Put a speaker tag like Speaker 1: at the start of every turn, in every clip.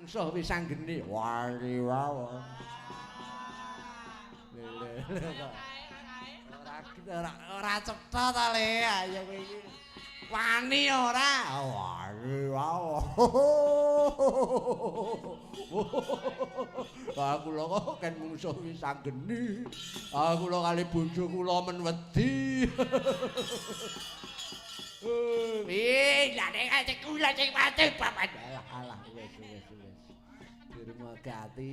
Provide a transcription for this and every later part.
Speaker 1: mungsuh wis anggene. Wari wae. Ora cetha ta le ayo kowe iki. Wani ora? Wani wae. Aku lho kok ken mungsuh wis anggene. Aku lho kali bojo kula men wedi. Lha nek kula sing pati bapak. Alah wis. Dirmagati.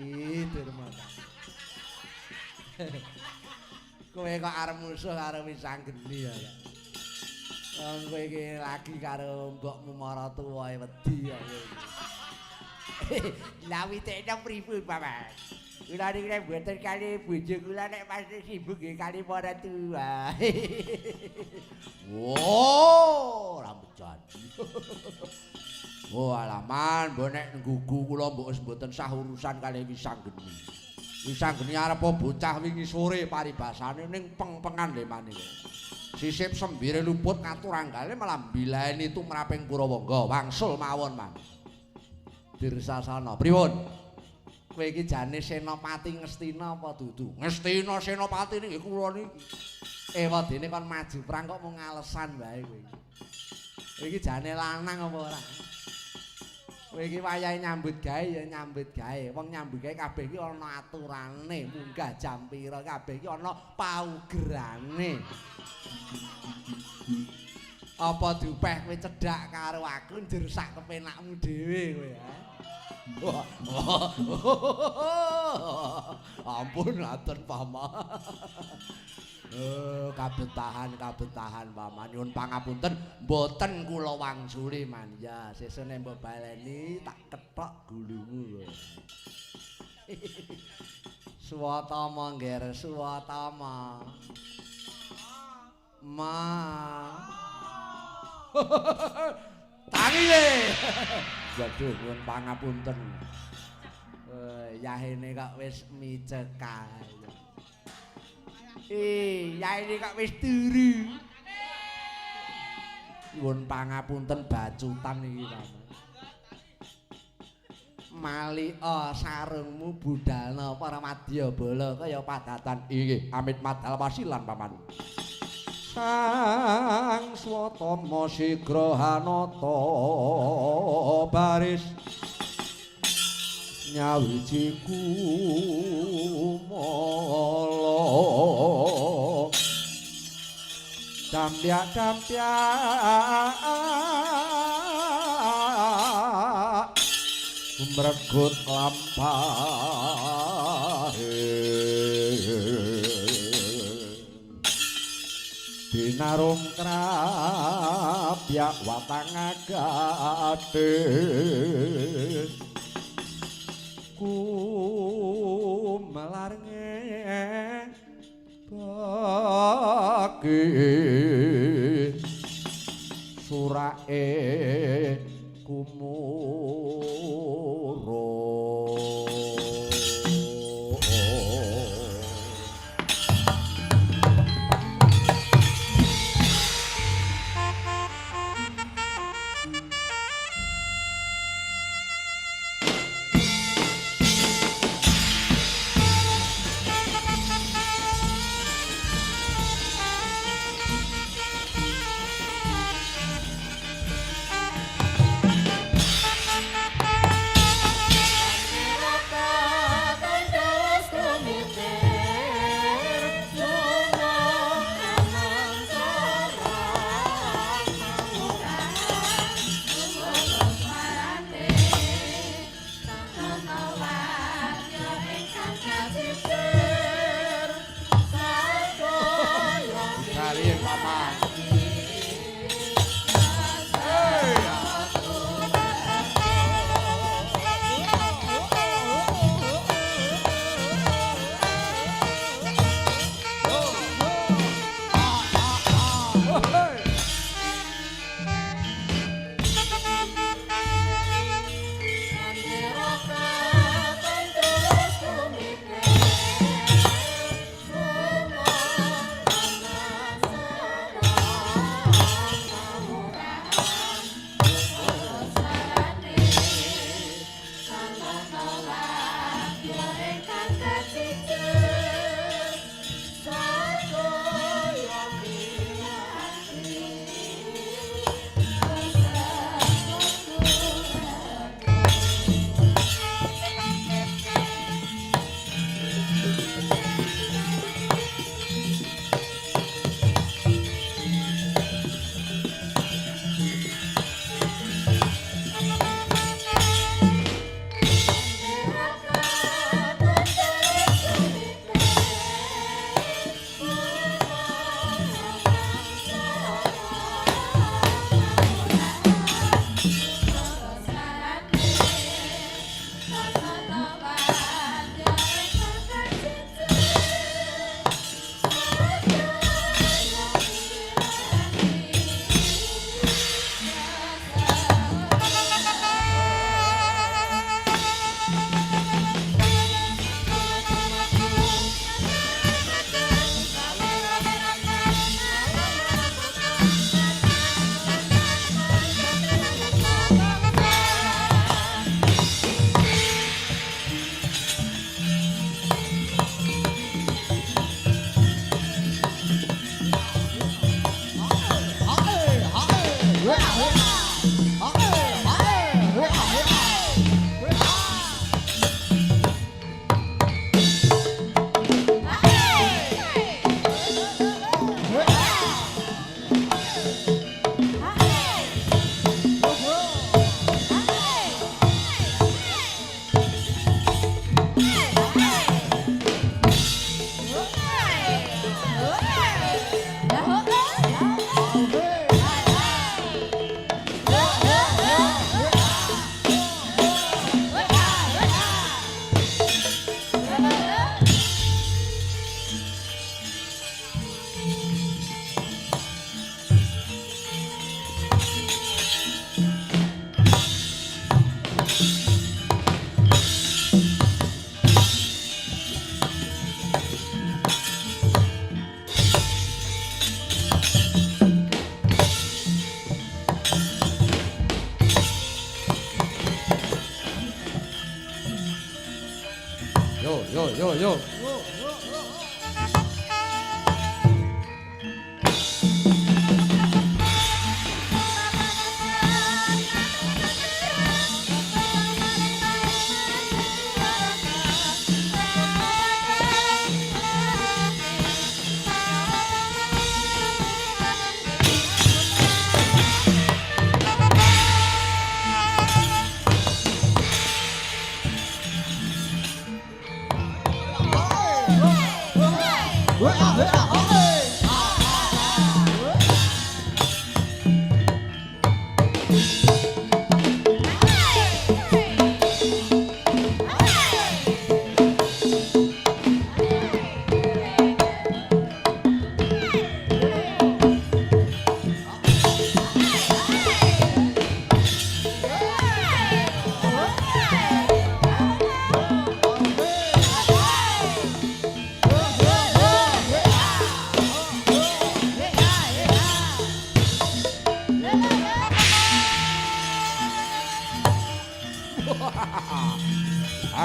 Speaker 1: Kowe kok arep musuh karo wis anggene ya. Kowe iki lagi karo mbokmu maratuwa wedi ya. Lah witekno pripun, Bapak? Kula niki nek mboten kali bojo kula nek pasti sibuk nggih kali maratuwa. Wo, rambut jadi. Oh alaman, mbok nek nggugu kula mbok wis mboten sah urusan kali wis anggene. Wis anggene arep bocah wingi sore paribasane ning peng-pengan le maneh. Sisip sembire luput ngaturanggale malah mbilaeni tumraping Purawangga wangsul mawon man. Dirsasana. Pripun? Kowe iki jane Senopati Ngastina apa dudu? Ngastina Senopati niki kula niki. Ewadene kon maju perang kok mung ngalesan wae kowe. Kowe iki jane lanang apa ora? Kowe iki wayahe nyambut gawe ya nyambut gawe. Wong nyambut gawe kabeh iki ana aturane, munggah jam pira kabeh iki ana paugerane. Apa diupeh kowe cedhak karo aku njursak kepenakmu dhewe kowe ya. Ampun atur paman. Kabetahan paman nyuwun pangapunten mboten kula wangsuli man ya sesune mbok baleni tak kethok gulumu. Swatama ngger swatama. Ma. Tangi le. Waduh nyuwun pangapunten. Yahene kok wis micek kae. Yahene kok wis turu. Nyuwun pangapunten bacutan iki, Paman. Malika sarungmu budalna para madya bala kaya padatan inggih amit madal wasilan, Paman. Sang swatama sigra hanata baris nyawiji kumala dampyak umregut lampahe Dinarung krapyak watang agate kumelarnge bagi surake kumuro Yo yo yo yo.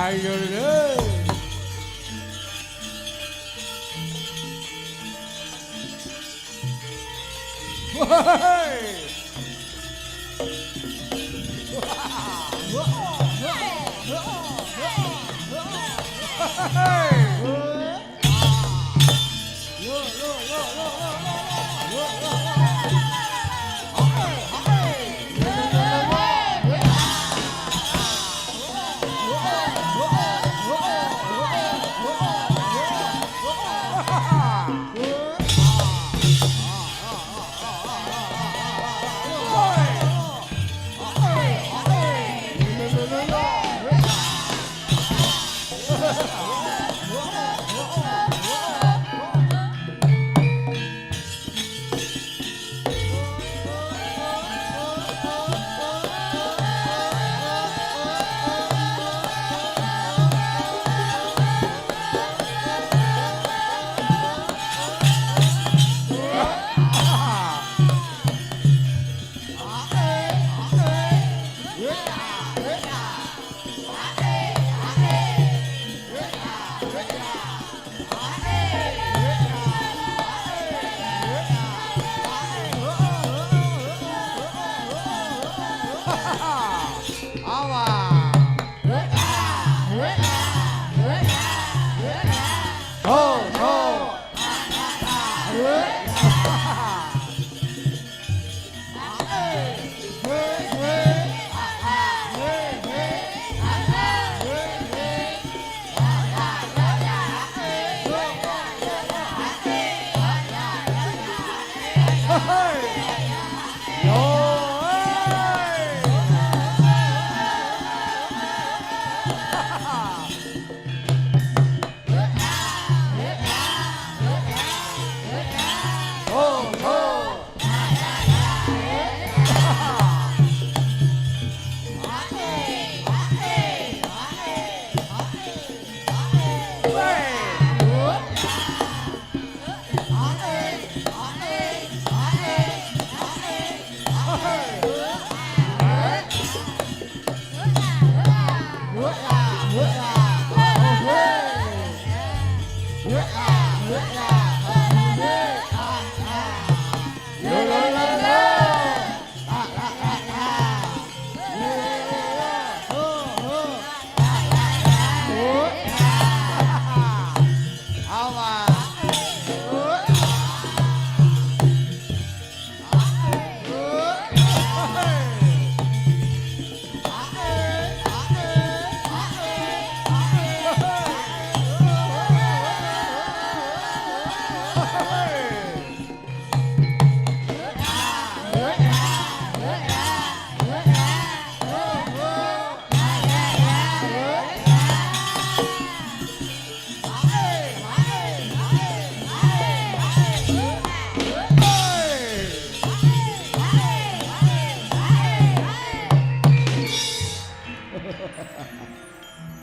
Speaker 1: Ayo deh.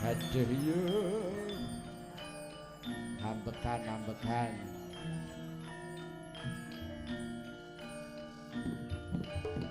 Speaker 1: Aduh yuk. Ambekan.